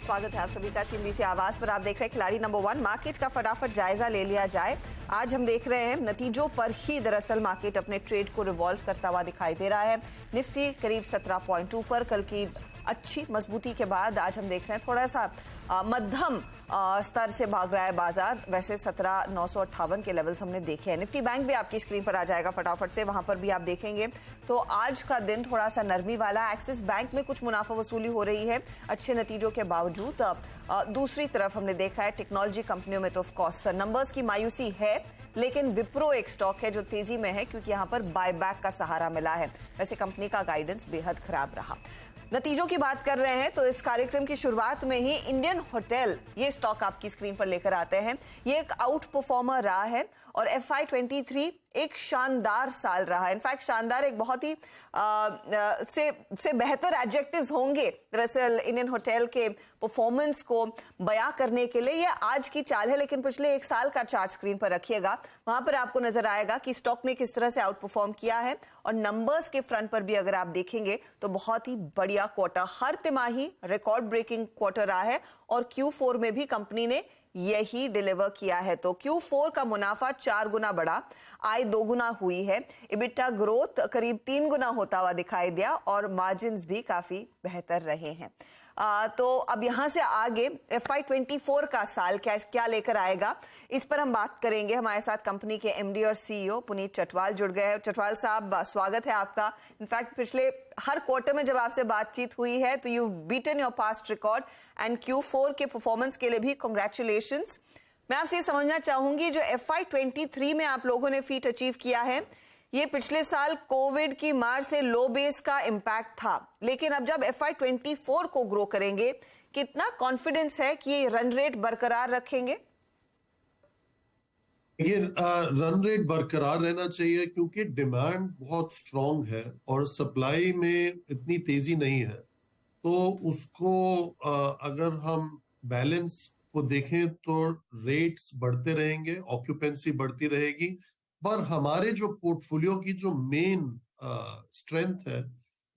स्वागत है आप सभी का CNBC आवाज पर। आप देख रहे हैं खिलाड़ी नंबर 1। मार्केट का फटाफट जायजा ले लिया जाए। आज हम देख रहे हैं नतीजों पर ही दरअसल मार्केट अपने ट्रेड को रिवॉल्व करता हुआ दिखाई दे रहा है। निफ्टी करीब 17 पॉइंट ऊपर, कल की अच्छी मजबूती के बाद आज हम देख रहे हैं थोड़ा सा मध्यम स्तर से भाग रहा है बाजार। वैसे 17,958 के लेवल्स हमने देखे हैं। निफ्टी बैंक भी आपकी स्क्रीन पर आ जाएगा फटाफट से, वहां पर भी आप देखेंगे तो आज का दिन थोड़ा सा नरमी वाला। एक्सिस बैंक में कुछ मुनाफा वसूली हो रही है अच्छे नतीजों के बावजूद। दूसरी तरफ हमने देखा है टेक्नोलॉजी कंपनियों में तो ऑफ कोर्स नंबर्स की मायूसी है, लेकिन विप्रो एक स्टॉक है जो तेजी में है क्योंकि यहां पर बायबैक का सहारा मिला है। वैसे कंपनी का गाइडेंस बेहद खराब रहा। नतीजों की बात कर रहे हैं तो इस कार्यक्रम की शुरुआत में ही इंडियन होटल ये स्टॉक आपकी स्क्रीन पर लेकर आते हैं। ये एक आउट परफॉर्मर रहा है और FY23 एक शानदार साल रहा है। इनफैक्ट शानदार एक बहुत ही से बेहतर एडजेक्टिव्स होंगे दरअसल इंडियन होटल के परफॉर्मेंस को बयां करने के लिए। ये आज की चाल है, लेकिन पिछले एक साल का चार्ट स्क्रीन पर रखिएगा, वहां पर आपको नजर आएगा कि स्टॉक ने किस तरह से आउट परफॉर्म किया है। और नंबर्स के फ्रंट पर भी अगर आप देखेंगे तो बहुत ही बढ़िया क्वार्टर, हर तिमाही रिकॉर्ड ब्रेकिंग क्वार्टर रहा है और Q4 में भी कंपनी ने यही डिलीवर किया है। तो Q4 का मुनाफा 4 गुना बढ़ा, आय 2 गुना हुई है, इबिटा ग्रोथ करीब 3 गुना होता हुआ दिखाई दिया और मार्जिन्स भी काफी बेहतर रहे हैं। तो अब यहां से आगे FY24 का साल क्या लेकर आएगा, इस पर हम बात करेंगे। हमारे साथ कंपनी के MD और CEO पुनीत चटवाल जुड़ गए हैं। चटवाल साहब, स्वागत है आपका। इनफैक्ट पिछले हर क्वार्टर में जब आपसे बातचीत हुई है तो you beaten your past record and Q4 के परफॉर्मेंस के लिए भी कांग्रेचुलेशंस। मैं आपसे ये समझना चाहूंगी जो FY23 में आप लोगों ने फीट अचीव किया है, ये पिछले साल कोविड की मार से लो बेस का इम्पैक्ट था, लेकिन अब जब FY24 को ग्रो करेंगे, कितना कॉन्फिडेंस है कि ये रन रेट बरकरार रखेंगे? ये रन रेट बरकरार रहना चाहिए क्योंकि डिमांड बहुत स्ट्रांग है और सप्लाई में इतनी तेजी नहीं है। तो उसको अगर हम बैलेंस को देखें तो रेट्स बढ़ते रहेंगे, ऑक्यूपेंसी बढ़ती रहेगी, पर हमारे जो पोर्टफोलियो की जो मेन स्ट्रेंथ है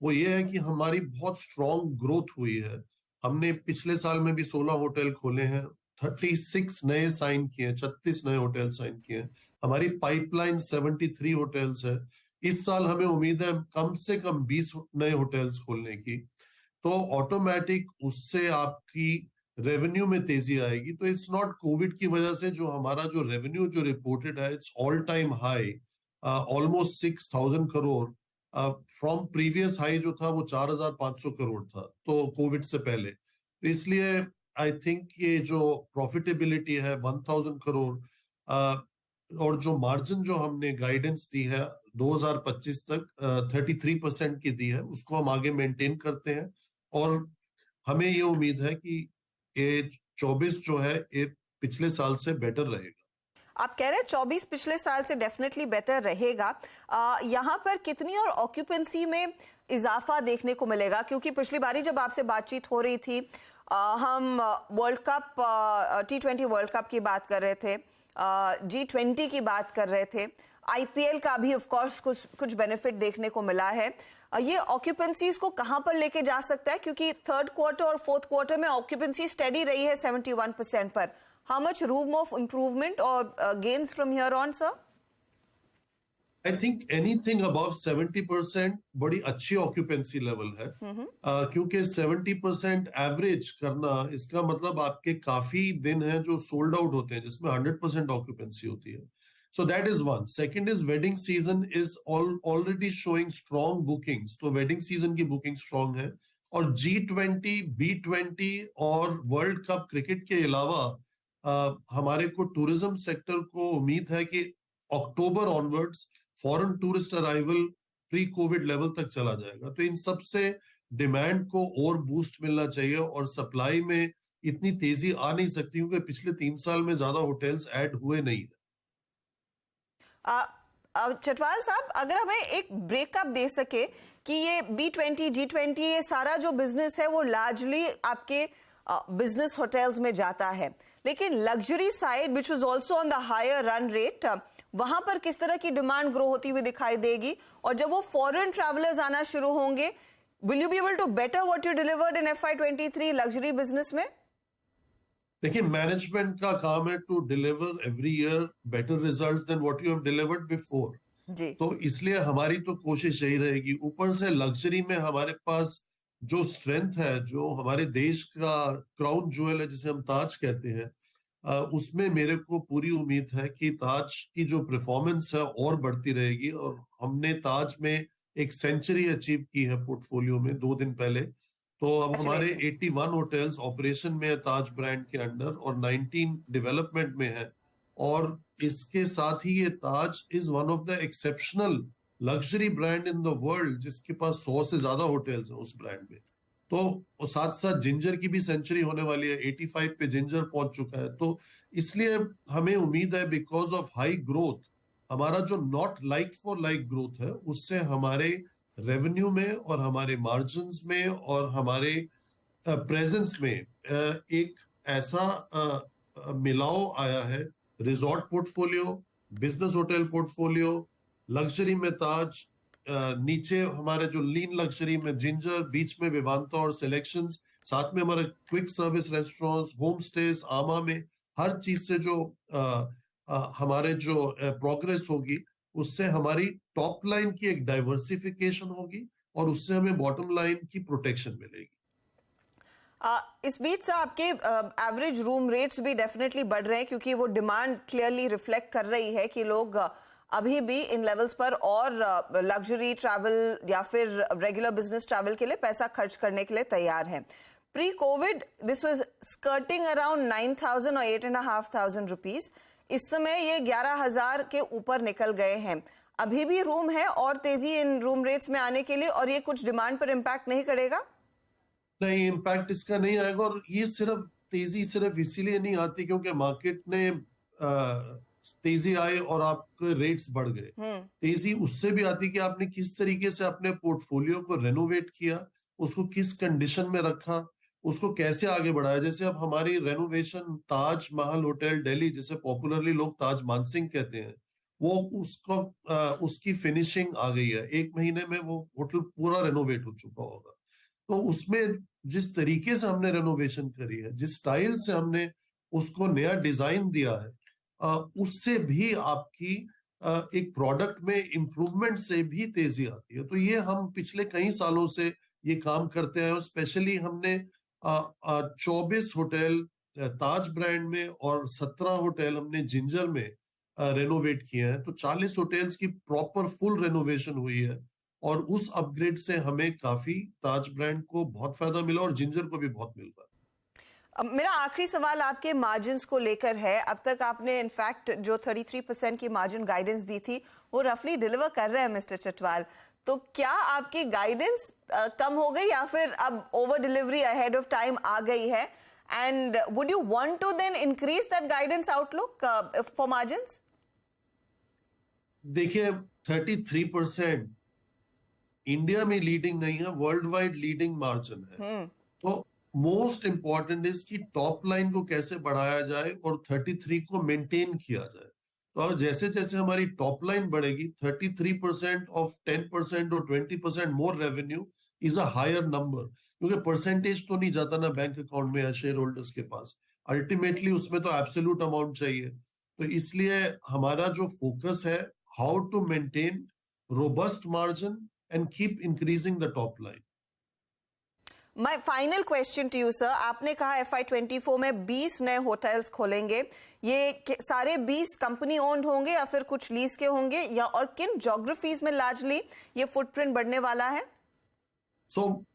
वो ये है कि हमारी बहुत स्ट्रांग ग्रोथ हुई है। हमने पिछले साल में भी 16 होटल खोले हैं, 36 नए साइन किए हैं, 36 नए होटल साइन किए हैं। हमारी पाइपलाइन 73 होटल्स है। इस साल हमें उम्मीद है कम से कम 20 नए होटल्स खोलने की, तो ऑटोमेटिक उससे आपकी रेवेन्यू में तेजी आएगी। तो इट्स नॉट कोविड की वजह से जो हमारा जो रेवेन्यू जो रिपोर्टेड है, it's all time high, almost 6,000 crore. From previous high जो था वो 4,500 करोड़ था, तो कोविड से पहले। तो इसलिए आई थिंक ये जो प्रॉफिटेबिलिटी है 1,000 करोड़, और जो मार्जिन जो हमने गाइडेंस दी है 2025 तक 33% की दी है, उसको हम आगे मेंटेन करते हैं। और हमें ये उम्मीद है कि ये 24 जो है ये पिछले साल से बेटर रहेगा। आप कह रहे हैं 24 पिछले साल से डेफिनेटली बेटर रहेगा। यहाँ पर कितनी और ऑक्यूपेंसी में इजाफा देखने को मिलेगा? क्योंकि पिछली बारी जब आपसे बातचीत हो रही थी हम world cup T20 world cup की बात कर रहे थे, G20 की बात कर रहे थे, IPL का भी ऑफ कोर्स कुछ बेनिफिट देखने को मिला है। ये ऑक्यूपेंसीज को कहां पर लेके जा सकता है? क्योंकि थर्ड क्वार्टर और फोर्थ क्वार्टर में ऑक्यूपेंसी स्टेडी रही है 71% पर। How much room of improvement और gains from here on sir? I think anything above 70% बड़ी अच्छी ऑक्यूपेंसी लेवल है। क्योंकि 70% एवरेज करना, इसका मतलब आपके काफी दिन हैं जो सोल्ड आउट होते हैं जिसमें 100% ऑक्यूपेंसी होती है। So that is one. Second is wedding season is already showing strong bookings. तो wedding season की booking strong है। और G20, B20 और वर्ल्ड कप क्रिकेट के अलावा हमारे को टूरिज्म सेक्टर को उम्मीद है कि October onwards foreign tourist arrival pre covid level तक चला जाएगा। तो इन सब से डिमांड को और बूस्ट मिलना चाहिए और सप्लाई में इतनी तेजी आ नहीं सकती क्योंकि पिछले 3 साल में ज्यादा होटल्स ऐड हुए नहीं है। चटवाल साहब, अगर हमें एक ब्रेकअप दे सके कि ये B20, G20 ये सारा जो बिजनेस है वो लार्जली आपके बिजनेस होटल्स में जाता है, लेकिन luxury side which was also on the higher run rate, वहां पर किस तरह की डिमांड ग्रो होती हुई दिखाई देगी? और जब वो फॉरेन ट्रैवलर्स आना शुरू होंगे, will you be able to better what you delivered in FY23 luxury business में? देखिए, मैनेजमेंट का काम है to deliver every year better results than what you have delivered before. जी। तो इसलिए हमारी तो कोशिश यही रहेगी। ऊपर से लग्जरी में हमारे पास जो स्ट्रेंथ है, जो हमारे देश का क्राउन ज्वेल है जिसे हम ताज कहते हैं, उसमें मेरे को पूरी उम्मीद है कि ताज की जो परफॉर्मेंस है और बढ़ती रहेगी। और हमने ताज में एक सेंचुरी अचीव की है पोर्टफोलियो में 2 दिन पहले। तो अब हमारे Congratulations. 81 होटल्स ऑपरेशन में है ताज ब्रांड के अंडर, और 19 डेवलपमेंट में है। और इसके साथ ही ये Taj is one of the exceptional luxury brand in the world, जिसके पास 100 से ज्यादा होटल्स हैं उस ब्रांड में। तो साथ साथ जिंजर की भी सेंचुरी होने वाली है, 85 पे जिंजर पहुंच चुका है। तो इसलिए हमें उम्मीद है, बिकॉज ऑफ हाई ग्रोथ, हमारा जो not like for like growth है, उससे हमारे रेवेन्यू में और हमारे मार्जिन्स में और हमारे प्रेजेंस में एक ऐसा मिलाव आया है। Resort portfolio, business hotel portfolio, luxury में ताज, नीचे हमारे जो लीन लग्जरी में जिंजर, बीच में विवांता और सिलेक्शंस, साथ में हमारे quick service restaurants, home stage, आमा में हर चीज से जो हमारे जो प्रोग्रेस होगी, उससे हमारी टॉप लाइन की एक डाइवर्सिफिकेशन होगी और उससे हमें बॉटम लाइन की प्रोटेक्शन मिलेगी। इस बीच से आपके एवरेज रूम रेट्स भी डेफिनेटली बढ़ रहे हैं, क्योंकि वो डिमांड क्लियरली रिफ्लेक्ट कर रही है कि लोग अभी भी इन लेवल्स पर और लग्जरी ट्रैवल या फिर रेगुलर बिजनेस ट्रैवल के लिए पैसा खर्च करने के लिए तैयार हैं। Pre Covid this was skirting around 9,000 और 8,500 रुपीज। इस समय ये 11,000 के ऊपर निकल गए हैं। अभी भी रूम है और तेजी इन रूम रेट्स में आने के लिए, और ये कुछ डिमांड पर इम्पैक्ट नहीं करेगा? नहीं, इम्पैक्ट इसका नहीं आएगा। और ये सिर्फ तेजी सिर्फ इसीलिए नहीं आती क्योंकि मार्केट ने तेजी आए और आपके रेट्स बढ़ गए। तेजी उससे भी आती कि आपने किस तरीके से अपने पोर्टफोलियो को रेनोवेट किया, उसको किस कंडीशन में रखा, उसको कैसे आगे बढ़ाया। जैसे अब हमारी रेनोवेशन ताज महल होटल दिल्ली, जिसे पॉपुलरली लोग ताज मानसिंह कहते हैं, वो उसको उसकी फिनिशिंग आ गई है। 1 महीने में वो होटल पूरा रेनोवेट हो चुका होगा। तो उसमें जिस तरीके से हमने रेनोवेशन करी है, जिस स्टाइल से हमने उसको नया डिजाइन दिया है, उससे भी आपकी एक प्रोडक्ट में इंप्रूवमेंट से भी तेजी आती है। तो ये हम पिछले कई सालों से ये काम करते हैं। स्पेशली हमने 24 होटल ताज ब्रांड में और 17 होटल हमने जिंजर में रेनोवेट किए हैं। तो 40 होटल्स की प्रॉपर फुल रेनोवेशन हुई है, और उस अपग्रेड से हमें काफी ताज ब्रांड को बहुत फायदा मिला और जिंजर को भी बहुत मिल रहा है। मेरा आखिरी सवाल आपके मार्जिन्स को लेकर है। अब तक आपने इनफैक्ट जो 33% की मार्जिन गाइडेंस दी थी, वो रफली डिलीवर कर रहे हैं मिस्टर चटवाल। तो क्या आपकी गाइडेंस कम हो गई या फिर अब over delivery ahead of time आ गई है? And would you want to then increase that guidance outlook for margins? देखिए, 33% इंडिया में लीडिंग नहीं है, वर्ल्ड वाइड लीडिंग मार्जिन है। तो मोस्ट इंपॉर्टेंट इज कि टॉप लाइन को कैसे बढ़ाया जाए और 33 को मेंटेन किया जाए। तो जैसे जैसे हमारी टॉप लाइन बढ़ेगी, 33% ऑफ 10% और 20% more revenue is a higher number, क्योंकि परसेंटेज तो नहीं जाता ना बैंक अकाउंट में या शेयर होल्डर्स के पास। अल्टीमेटली उसमें तो एब्सोल्यूट अमाउंट चाहिए। तो इसलिए हमारा जो फोकस है, how to maintain robust margin and keep increasing the top line. My final question to you sir, आपने कहा FY24 में 20 नए होटल्स खोलेंगे। ये सारे 20 कंपनी ओन्ड होंगे या फिर कुछ लीज के होंगे, या और किन ज्योग्राफीज में लार्जली ये फुटप्रिंट बढ़ने वाला है? सो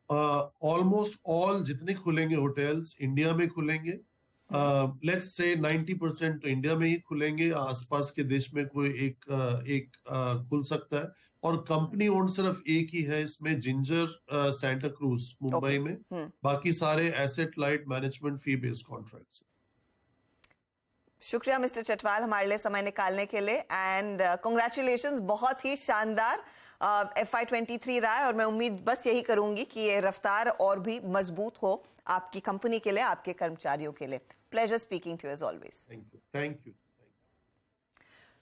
ऑलमोस्ट ऑल जितने खुलेंगे होटल्स इंडिया में खुलेंगे। लेट्स से 90% तो इंडिया में ही खुलेंगे। आसपास के देश में कोई एक खुल सकता है। और कंपनी ओन सिर्फ एक ही है इसमें, जिंजर सेंटा क्रूज मुंबई में। बाकी सारे एसेट लाइट मैनेजमेंट फी बेस्ड कॉन्ट्रैक्ट्स। शुक्रिया मिस्टर चटवाल हमारे लिए समय निकालने के लिए, एंड कांग्रेचुलेशंस, बहुत ही शानदार FY23 रहा है। और मैं उम्मीद बस यही करूंगी कि ये रफ्तार और भी मजबूत हो आपकी कंपनी के लिए, आपके कर्मचारियों के लिए। Pleasure speaking to you as always. Thank you.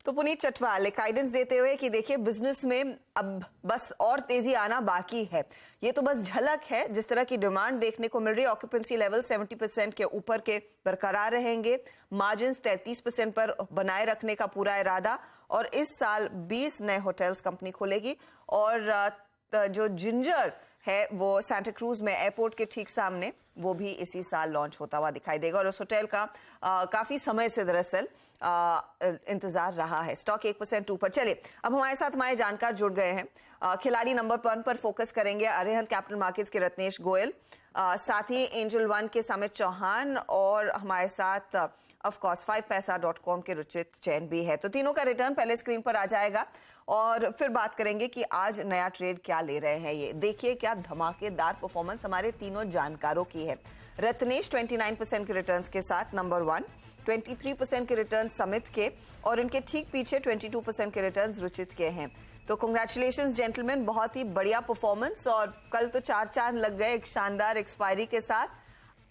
तो पुनीत चटवाल एक गाइडेंस देते हुए कि देखिए बिजनेस में अब बस और तेजी आना बाकी है, ये तो बस झलक है। जिस तरह की डिमांड देखने को मिल रही है, ऑक्यूपेंसी लेवल 70% के ऊपर के बरकरार रहेंगे, मार्जिन 33% पर बनाए रखने का पूरा इरादा, और इस साल 20 नए होटल्स कंपनी खोलेगी। और जो जिंजर है वो सांता क्रूज में एयरपोर्ट के ठीक सामने, वो भी इसी साल लॉन्च होता हुआ दिखाई देगा। और उस होटल का काफी समय से दरअसल इंतजार रहा है। स्टॉक 1% ऊपर। चलिए अब हमारे साथ हमारे जानकार जुड़ गए हैं। खिलाड़ी नंबर 1 पर फोकस करेंगे अरिहंत कैपिटल मार्केट्स के रत्नेश गोयल, साथ ही एंजल 1 के समित चौहान, और हमारे साथ ऑफ कोर्स 5paisa.com के रुचित जैन भी है। तो तीनों का रिटर्न पहले स्क्रीन पर आ जाएगा और फिर बात करेंगे कि आज नया ट्रेड क्या ले रहे हैं। ये देखिए क्या धमाकेदार परफॉर्मेंस हमारे तीनों जानकारों की है। रत्नेश 29% के रिटर्न्स के साथ नंबर 1, 23% के रिटर्न समित के, और इनके ठीक पीछे 22% के रिटर्न रुचित के हैं। तो कांग्रेचुलेशंस जेंटलमैन, बहुत ही बढ़िया परफॉर्मेंस। और कल तो 4 चांद लग गए एक शानदार एक्सपायरी के साथ।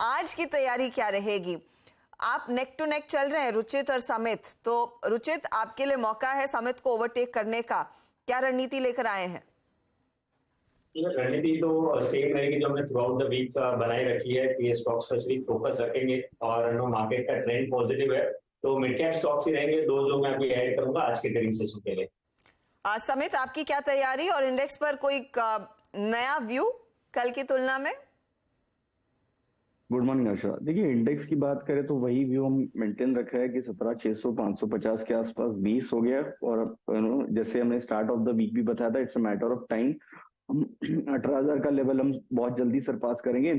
आज की तैयारी क्या रहेगी? आप नेक टू नेक चल रहे हैं रुचित और समित, तो रुचित आपके लिए मौका है समित को ओवरटेक करने का, क्या रणनीति लेकर आए हैं? रणनीति तो सेम रहेगी जो हमने थ्रू आउट द वीक बनाई रखी है कि स्टॉक स्पेसिफिक फोकस रखेंगे, और मार्केट का ट्रेंड पॉजिटिव है तो मिड कैप स्टॉक्स ही रहेंगे दो जो मैं अभी ऐड करूंगा आज के ट्रेडिंग सेशन के लिए। समित आपकी क्या तैयारी, और इंडेक्स पर कोई नया व्यू कल की तुलना में? गुड मॉर्निंग आशा। देखिए इंडेक्स की बात करें तो वही व्यू हम मेंटेन रख रहे हैं कि 17,600 550 के आसपास 20 हो गया। और जैसे हमने स्टार्ट ऑफ द वीक भी बताया था, it's a matter of time, हम 18,000 का लेवल हम बहुत जल्दी सरपास करेंगे।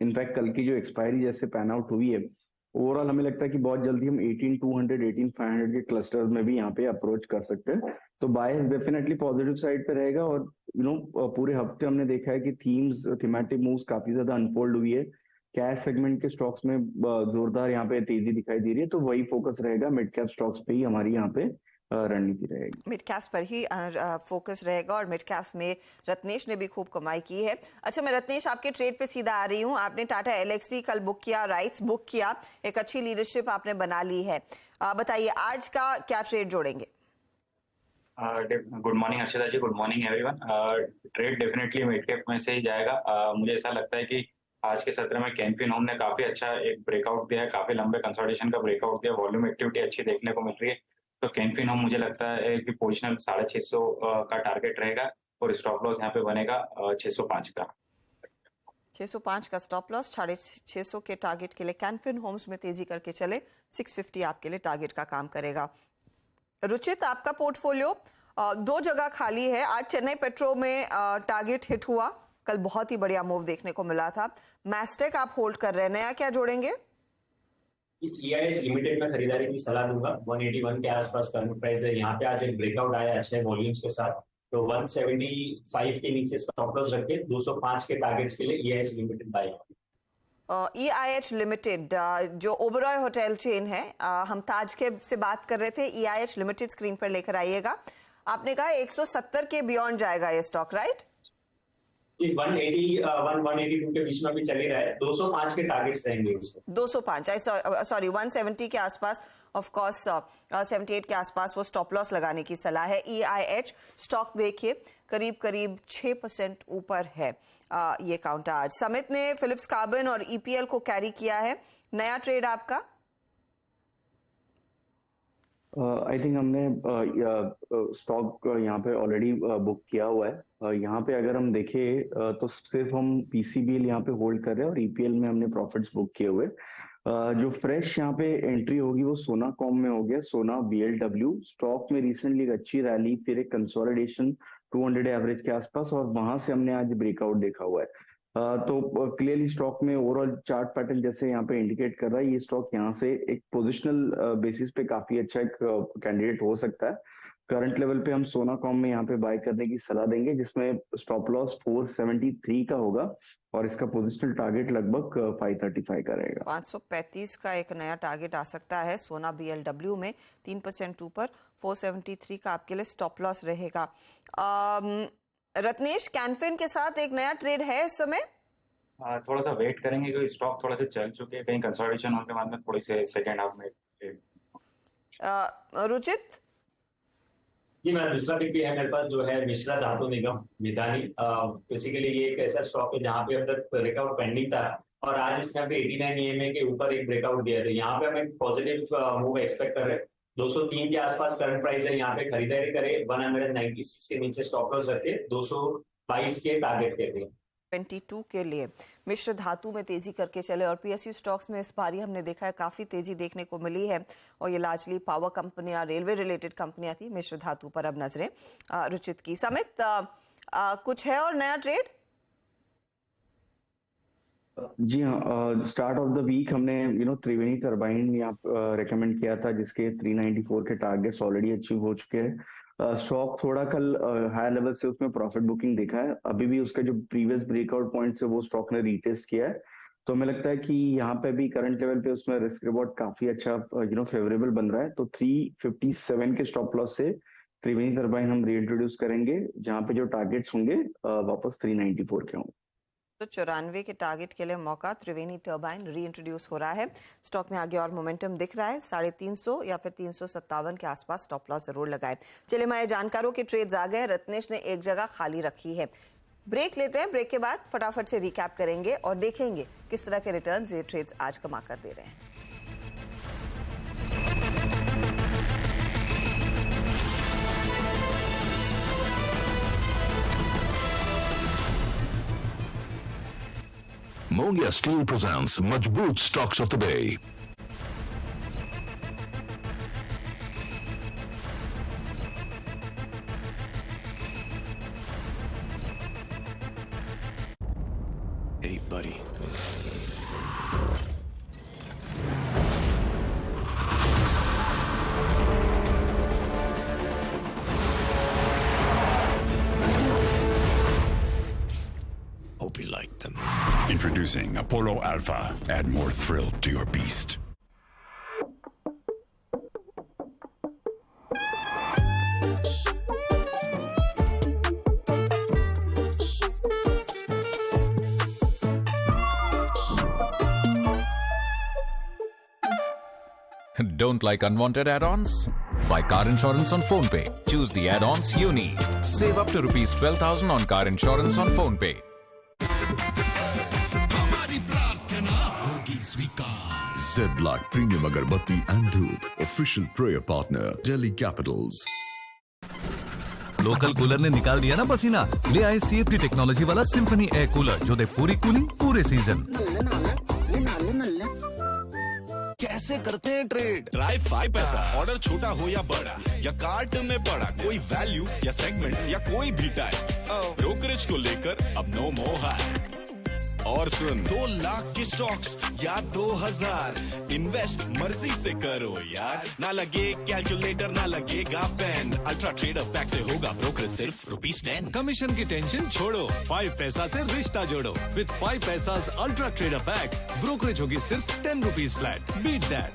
इनफैक्ट कल की जो एक्सपायरी जैसे पैन आउट हुई है, ओवरऑल हमें लगता है कि बहुत जल्दी हम 18,200 18,500 के क्लस्टर्स में भी यहाँ पे अप्रोच कर सकते हैं। तो बायस डेफिनेटली पॉजिटिव साइड पे रहेगा। और पूरे हफ्ते हमने देखा है कि थीमेटिक मूव्स काफी ज्यादा अनफोल्ड हुई है। कैश सेगमेंट के स्टॉक्स में जोरदार यहाँ पे तेजी दिखाई दे रही है, तो वही फोकस रहेगा, मिड कैप स्टॉक्स पे ही हमारी यहाँ पे रणनीति रहेगी। मिड कैप्स पर ही फोकस रहेगा, और मिड कैप्स में रत्नेश ने भी खूब कमाई की है। अच्छा, मैं रत्नेश आपके ट्रेड पे सीधा आ रही हूँ। आपने टाटा एलेक्सी कल बुक किया, राइट्स बुक किया, एक अच्छी लीडरशिप आपने बना ली है। बताइए आज का क्या ट्रेड जोड़ेंगे? Good morning Arshita ji, good morning everyone. Trade definitely mid cap में से ही जाएगा। मुझे ऐसा लगता है कि आज के सत्र में कैन फिन होम ने काफी अच्छा एक ब्रेकआउट दिया है, काफी लंबे कंसोलिडेशन का ब्रेकआउट दिया, वॉल्यूम एक्टिविटी अच्छी देखने को मिल रही है। तो कैन फिन होम मुझे लगता है कि पोजिशनल 650 का टारगेट रहेगा, और स्टॉप लॉस यहाँ पे बनेगा 605 का। 605 का स्टॉप लॉस, 650 के टारगेट के लिए कैन फिन होम्स में तेजी करके चले, 650 आपके लिए टारगेट का काम करेगा। रुचित आपका पोर्टफोलियो 2 जगह खाली है। आज चेन्नई पेट्रो में टारगेट हिट हुआ, कल बहुत ही बढ़िया मूव देखने को मिला था। मैस्टेक आप होल्ड कर रहे हैं, नया क्या जोड़ेंगे? EIH लिमिटेड में खरीदारी की सलाह दूंगा। 181 के आसपास करंट प्राइस है, यहाँ पे आज एक ब्रेकआउट आया अच्छे वॉल्यूम्स के साथ, तो 175 के नीचे स्टॉप लॉस रखे, 205 के टारगेट्स के लिए EIH limited by. EIH limited जो ओबरॉय होटल चेन है, हम ताज के से बात कर रहे थे, EIH लिमिटेड स्क्रीन पर लेकर आइएगा। आपने कहा 170 के बियॉन्ड जाएगा ये स्टॉक, राइट? 182 के बीच में भी चल ही रहा है, 205 के टारगेट्स रहेंगे इसमें। 205 सॉरी 170 के आसपास, ऑफ कोर्स 78 के आसपास वो स्टॉप लॉस लगाने की सलाह है। EIH स्टॉक देखिए करीब करीब 6% ऊपर है ये काउंटर आज। समित ने फिलिप्स कार्बन और EPL को कैरी किया है, नया ट्रेड आपका? आई थिंक हमने स्टॉक यहाँ पे ऑलरेडी बुक किया हुआ है। यहाँ पे अगर हम देखें तो सिर्फ हम PCBL यहाँ पे होल्ड कर रहे हैं, और EPL में हमने प्रॉफिट्स बुक किए हुए। जो फ्रेश यहाँ पे एंट्री होगी वो सोना कॉम में हो गया, सोना BLW स्टॉक में रिसेंटली एक अच्छी रैली, फिर एक कंसोलिडेशन 200 एवरेज के आसपास, और वहां से हमने आज ब्रेकआउट देखा हुआ है। तो क्लियरली स्टॉक में ओवरऑल चार्ट पैटर्न जैसे यहाँ पे इंडिकेट कर रहा है, ये स्टॉक यहाँ से एक पोजिशनल बेसिस पे काफी अच्छा एक कैंडिडेट हो सकता है। करंट लेवल पे हम सोना कॉम में यहाँ पे बाय करने की सलाह देंगे, जिसमें स्टॉप लॉस 473 का होगा, और इसका पोजिशनल टारगेट लगभग 535 का रहेगा। 535 का एक नया टारगेट आ सकता है सोना BLW में, 3% ऊपर, 473 का आपके लिए स्टॉप लॉस रहेगा। रत्नेश, कैनफिन के साथ एक नया ट्रेड है इस समय? थोड़ा सा वेट करेंगे क्योंकि स्टॉक थोड़ा सा चल चुके हैं, कहीं कंसोलिडेशन होने के बाद में थोड़ी से सेकेंड हाफ में। रुचित, जी मैं दूसरा पिक भी है मेरे पास जो है मिश्रा धातु निगम मितानी। बेसिकली ये एक ऐसा स्टॉक है जहां पे अब तक ब्रेकआउट पेंडिंग था और आज इसने अभी 89 EMA के ऊपर एक ब्रेकआउट दिया है। यहाँ पे हम एक पॉजिटिव मूव एक्सपेक्ट कर रहे हैं। 203 के आसपास करंट प्राइस है, यहाँ पे खरीदारी करे। 196 के नीचे स्टॉप लॉस रखे, 222 के टारगेट के लिए। 22 के लिए मिश्र धातु में तेजी करके चले और पीएसयू स्टॉक्स में इस बार हमने देखा है काफी तेजी देखने को मिली है और ये लार्जली पावर कंपनियां, रेलवे रिलेटेड कंपनियां थी। मिश्र धातु पर अब नजरें रुचित की। समित, कुछ है और नया ट्रेड? जी हाँ, स्टार्ट ऑफ द वीक हमने त्रिवेणी टरबाइन यहाँ रेकमेंड किया था, जिसके 394 के टारगेट्स ऑलरेडी अचीव हो चुके हैं। स्टॉक थोड़ा कल हाई लेवल से उसमें प्रॉफिट बुकिंग देखा है। अभी भी उसका जो प्रीवियस ब्रेकआउट पॉइंट है वो स्टॉक ने रीटेस्ट किया है। तो हमें लगता है कि यहाँ पे भी करंट लेवल पे उसमें रिस्क रिवॉर्ड काफी अच्छा फेवरेबल बन रहा है। तो 357 के स्टॉप लॉस से त्रिवेणी टरबाइन हम रीइंट्रोड्यूस करेंगे, जहाँ पे जो टारगेट्स होंगे वापस 394 के होंगे। तो 94 के टारगेट के लिए मौका त्रिवेणी टरबाइन रीइंट्रोड्यूस हो रहा है। स्टॉक में आगे और मोमेंटम दिख रहा है। 350 या फिर 357 के आसपास स्टॉप लॉस जरूर लगाए। चलिए, हमारे जानकारों के ट्रेड्स आ गए। रत्नेश ने एक जगह खाली रखी है। ब्रेक लेते हैं, ब्रेक के बाद फटाफट से रिकैप करेंगे और देखेंगे किस तरह के रिटर्न्स ये ट्रेड्स आज कमा कर दे रहे हैं। Mongia Steel presents Majboot Stocks of the Day. Hey, buddy. Hope you liked them. Introducing Apollo Alpha. Add more thrill to your beast. Don't like unwanted add-ons? Buy car insurance on PhonePe. Choose the add-ons you need. Save up to rupees 12,000 on car insurance on PhonePe. Zedlock Premium Agarbatti and Dhoop. Official prayer partner. Delhi Capitals. Local cooler ने निकाल दिया ना पसीना। ले आए CFD technology वाला symphony air cooler, जो दे पूरी कूलिंग पूरे सीजन। कैसे करते हैं ट्रेड? ट्राई 5 पैसा। ऑर्डर छोटा हो या बड़ा या कार्ट में पड़ा, कोई वैल्यू या सेगमेंट या कोई भी टाइप, ब्रोकरेज को लेकर अब नो मोर हाई। और सुन, 2 लाख के स्टॉक्स या 2000, इन्वेस्ट मर्जी से करो यार। ना लगे कैलकुलेटर, ना लगेगा पेन। अल्ट्रा ट्रेडर पैक से होगा ब्रोकरेज सिर्फ ₹10। कमीशन की टेंशन छोड़ो, 5 पैसा से रिश्ता जोड़ो। विद 5 पैसा अल्ट्रा ट्रेडर पैक, ब्रोकरेज होगी सिर्फ ₹10 फ्लैट। Beat that.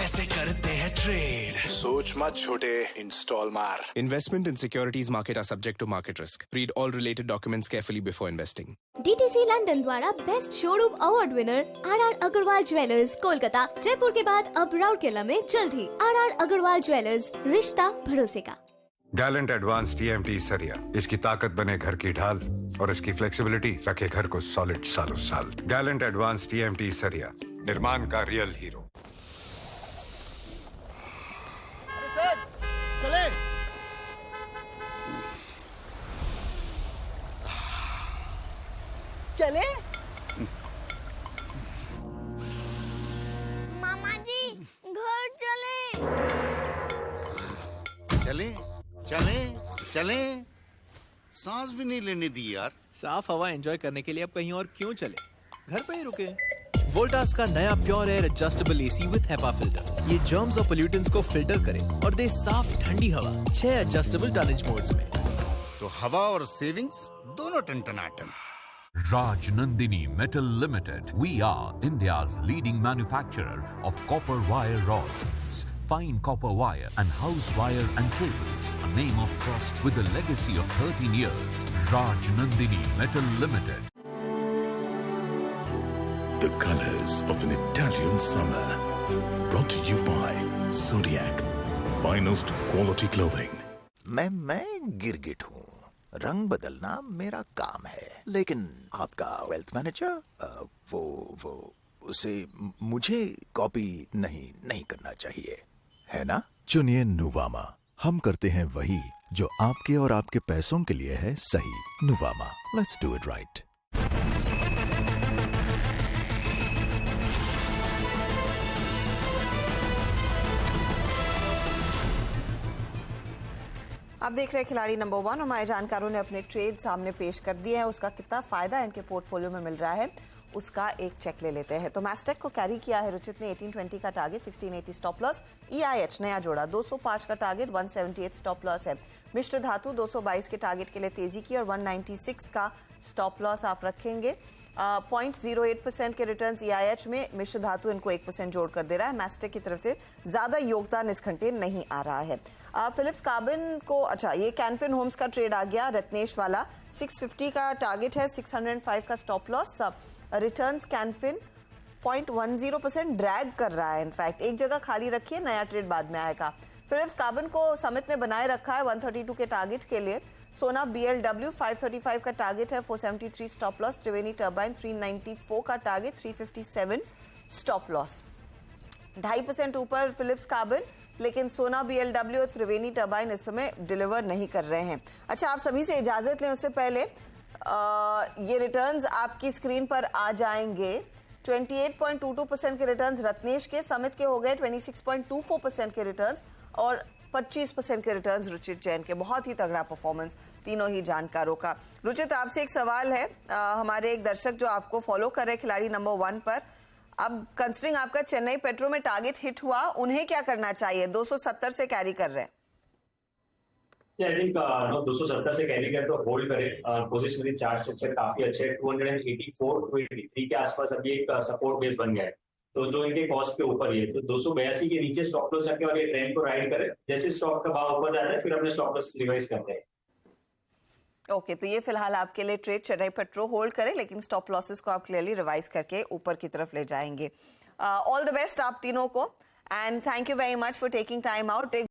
ऐसे करते हैं ट्रेड। सोच मत छोटे, इंस्टॉल मार। Investment in securities market are subject to market risk. Read all related documents carefully before investing. DTC London द्वारा best showroom award winner RR Agarwal jewellers Kolkata, Jaipur के बाद अब राउरकेला में जल्द ही। RR अग्रवाल ज्वेलर्स, रिश्ता भरोसे का। गैलेंट एडवांस TMT सरिया, इसकी ताकत बने घर की ढाल और इसकी फ्लेक्सिबिलिटी रखे घर को सॉलिड सालों साल। गैलेंट एडवांस TMT सरिया, निर्माण का रियल हीरो। चले मामा जी, घर चले। चले चले चले, सांस भी नहीं लेने दी यार। साफ हवा एंजॉय करने के लिए अब कहीं और क्यों चले, घर पे ही रुके। वोल्टास का नया pure air adjustable AC with HEPA filter, ये जर्म्स और पोल्यूटेंट्स को फिल्टर करे और दे साफ ठंडी हवा 6 एडजस्टेबल टनेज मोड्स में। तो हवा और सेविंग्स दोनों टन-टनाटन। Raj Nandini Metal Limited. We are India's leading manufacturer of copper wire rods, fine copper wire and house wire and cables. A name of trust with a legacy of 13 years. Raj Nandini Metal Limited. The colors of an Italian summer. Brought to you by Zodiac. Finest quality clothing. मैं गिरगिट हूँ, रंग बदलना मेरा काम है, लेकिन आपका वेल्थ मैनेजर वो उसे मुझे कॉपी नहीं करना चाहिए, है ना? चुनिए नुवामा, हम करते हैं वही जो आपके और आपके पैसों के लिए है सही। Nuvama, let's do it right. आप देख रहे हैं खिलाड़ी नंबर 1। हमारे जानकारों ने अपने ट्रेड सामने पेश कर दिए हैं। उसका कितना फायदा इनके पोर्टफोलियो में मिल रहा है उसका एक चेक ले लेते हैं। तो मैस्टेक को कैरी किया है रुचित ने 1820 का टारगेट, 1680 स्टॉप लॉस। EIH नया जोड़ा 205 का टारगेट, 178 स्टॉप लॉस है। मिश्र धातु 222 के टारगेट के लिए तेजी की और 196 का स्टॉप लॉस आप रखेंगे। 0.08% के रिटर्न्स EIH में, मिश्र धातु इनको 1% जोड़ कर दे रहा है। मैस्टेक की तरफ से ज्यादा योगदान इस घंटे नहीं आ रहा है। फिलिप्स कार्बन को, अच्छा ये कैनफिन होम्स का ट्रेड आ गया, रत्नेश वाला 650 का टारगेट है, 605 का stop loss. Returns Canfin 0.10% drag कर रहा है। इनफैक्ट एक जगह खाली रखिए, नया ट्रेड बाद में आएगा। फिलिप्स कार्बन को समित ने बनाए रखा है 132 के टारगेट के लिए। सोना BLW 535 का टारगेट है, 473 स्टॉप लॉस। त्रिवेणी टर्बाइन 394 का टारगेट, 357 स्टॉप लॉस। 2.5% ऊपर फिलिप्स कार्बन, लेकिन सोना BLW और त्रिवेणी टर्बाइन इस समय डिलीवर नहीं कर रहे हैं। अच्छा, आप सभी से इजाजत लें उससे पहले ये रिटर्न्स आपकी स्क्रीन पर आ जाएंगे। 28.22% के रिटर्न्स रत्नेश के, समित के हो गए 26.24% के रिटर्न्स और 25% के रिटर्न्स रुचित जैन के। बहुत ही तगड़ा परफॉर्मेंस तीनों ही जानकारों का। रुचित, आपसे एक सवाल है, हमारे एक दर्शक जो आपको फॉलो कर रहे हैं खिलाड़ी नंबर 1 पर, अब कंसिडरिंग आपका चेन्नई पेट्रो में टारगेट हिट हुआ, उन्हें क्या करना चाहिए? 270 से कैरी कर रहे हैं। आई थिंक 270 से कैरी कर तो होल्ड करें। पोजीशनली चार्ट स्ट्रक्चर काफी अच्छे है। 284 टू 83 के आसपास अभी एक सपोर्ट बेस बन गया है, तो जो इनके कॉस्ट के ऊपर ही है। तो 282 के नीचे स्टॉप लॉस रखें और ये ट्रेंड को राइड करें। जैसे स्टॉक का भाव ऊपर जाता है फिर अपने स्टॉप लॉस रिवाइज करते हैं। ओके, तो ये फिलहाल आपके लिए ट्रेड चेन्नई पेट्रो होल्ड करें, लेकिन स्टॉप लॉसेस को आप क्लियरली रिवाइज करके ऊपर की तरफ ले जाएंगे। ऑल द बेस्ट आप तीनों को, and thank you very much for taking time out.